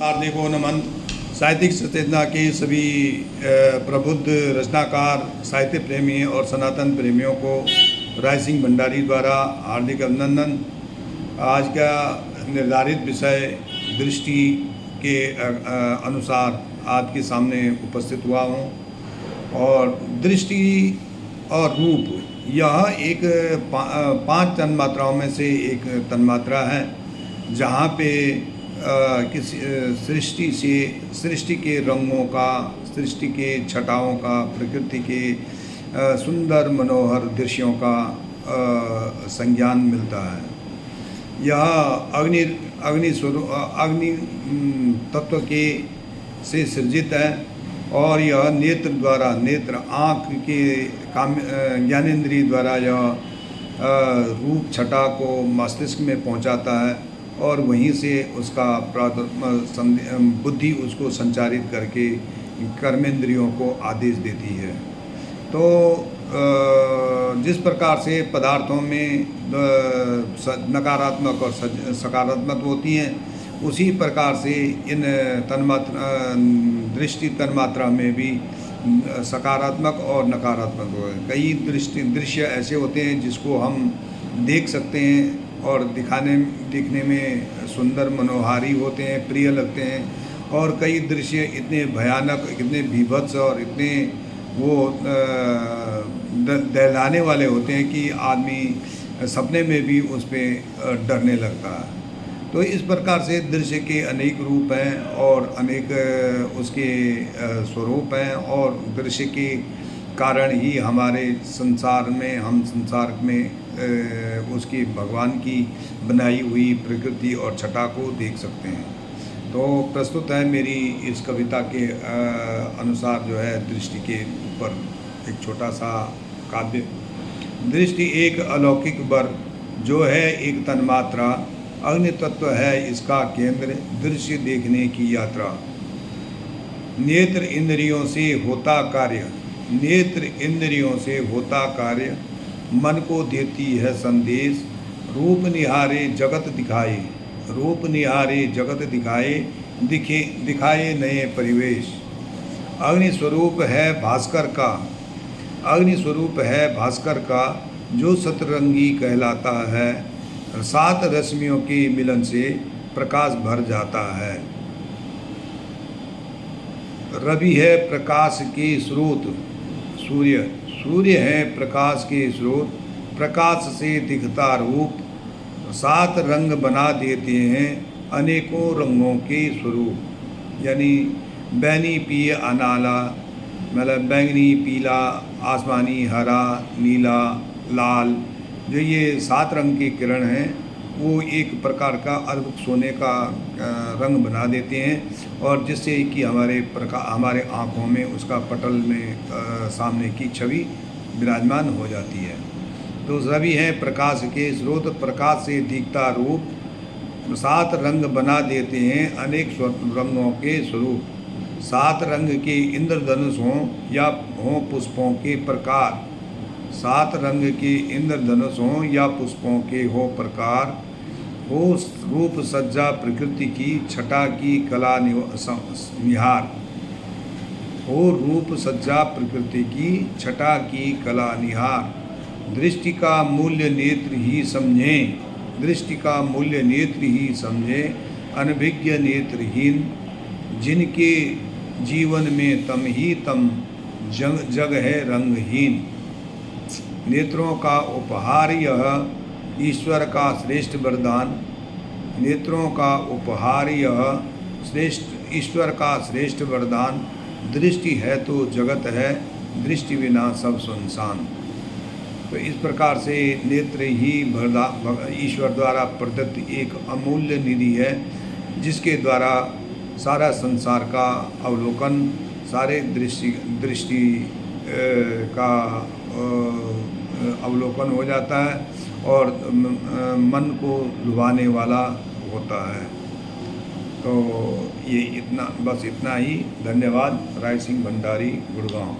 हार्दिक नमन। साहित्यिक सचेतना के सभी प्रबुद्ध रचनाकार, साहित्य प्रेमी और सनातन प्रेमियों को राय सिंह भंडारी द्वारा हार्दिक अभिनंदन। आज का निर्धारित विषय दृष्टि के अनुसार आपके सामने उपस्थित हुआ हूँ। और दृष्टि और रूप यह एक पांच तन्मात्राओं में से एक तन्मात्रा है, जहाँ पे किसी सृष्टि के रंगों का, सृष्टि के छटाओं का, प्रकृति के सुंदर मनोहर दृश्यों का संज्ञान मिलता है। यह अग्नि तत्व के से सृजित है और यह नेत्र आँख के ज्ञानेंद्रिय द्वारा यह रूप छटा को मस्तिष्क में पहुंचाता है और वहीं से उसका बुद्धि उसको संचारित करके कर्मेंद्रियों को आदेश देती है। तो जिस प्रकार से पदार्थों में नकारात्मक और सकारात्मक होती हैं, उसी प्रकार से इन दृष्टि तन्मात्रा में भी सकारात्मक और नकारात्मक हो। कई दृश्य ऐसे होते हैं जिसको हम देख सकते हैं और दिखने में सुंदर मनोहारी होते हैं, प्रिय लगते हैं, और कई दृश्य इतने भयानक, इतने बीभत्स और इतने वो दहलाने वाले होते हैं कि आदमी सपने में भी उस पर डरने लगता है। तो इस प्रकार से दृश्य के अनेक रूप हैं और अनेक उसके स्वरूप हैं, और दृश्य के कारण ही हमारे संसार में उसकी भगवान की बनाई हुई प्रकृति और छटा को देख सकते हैं। तो प्रस्तुत है मेरी इस कविता के अनुसार जो है दृष्टि के ऊपर एक छोटा सा काव्य। दृष्टि एक अलौकिक वर जो है एक तन्मात्रा, अग्नि तत्व है इसका केंद्र, दृश्य देखने की यात्रा। नेत्र इंद्रियों से होता कार्य, मन को देती है संदेश। रूप निहारे जगत दिखाए नए परिवेश। अग्नि स्वरूप है भास्कर का जो सतरंगी कहलाता है। 7 रश्मियों के मिलन से प्रकाश भर जाता है। रवि है प्रकाश के स्रोत, सूर्य है प्रकाश के स्रोत। प्रकाश से दिखता रूप 7 रंग बना देते हैं अनेकों रंगों के स्वरूप। यानी बैनी पीय अनाला, मतलब बैंगनी, पीला, आसमानी, हरा, नीला, लाल, जो ये 7 रंग के किरण हैं वो एक प्रकार का अद्भुत सोने का रंग बना देते हैं, और जिससे कि हमारे आँखों में उसका पटल में सामने की छवि विराजमान हो जाती है। तो रवि है प्रकाश के स्रोत, प्रकाश से दिखता रूप 7 रंग बना देते हैं अनेक रंगों के स्वरूप। 7 रंग के इंद्रधनुष हों या हों पुष्पों के प्रकार, 7 रंग के इंद्रधनुष हों या पुष्पों के हो प्रकार। हो रूप सज्जा प्रकृति की छटा की कला निहार। हो रूप सज्जा प्रकृति की छटा की कला निहार। दृष्टि का मूल्य नेत्र ही समझें, अनभिज्ञ नेत्रहीन। जिनके जीवन में तम ही तम जग है रंगहीन। नेत्रों का उपहार यह ईश्वर का श्रेष्ठ वरदान। ईश्वर का श्रेष्ठ वरदान। दृष्टि है तो जगत है, दृष्टि बिना सब सुनसान। तो इस प्रकार से नेत्र ही ईश्वर द्वारा प्रदत्त एक अमूल्य निधि है, जिसके द्वारा सारा संसार का अवलोकन, सारे दृष्टि का अवलोकन हो जाता है और मन को लुभाने वाला होता है। तो ये बस इतना ही। धन्यवाद। राय सिंह भंडारी, गुड़गांव।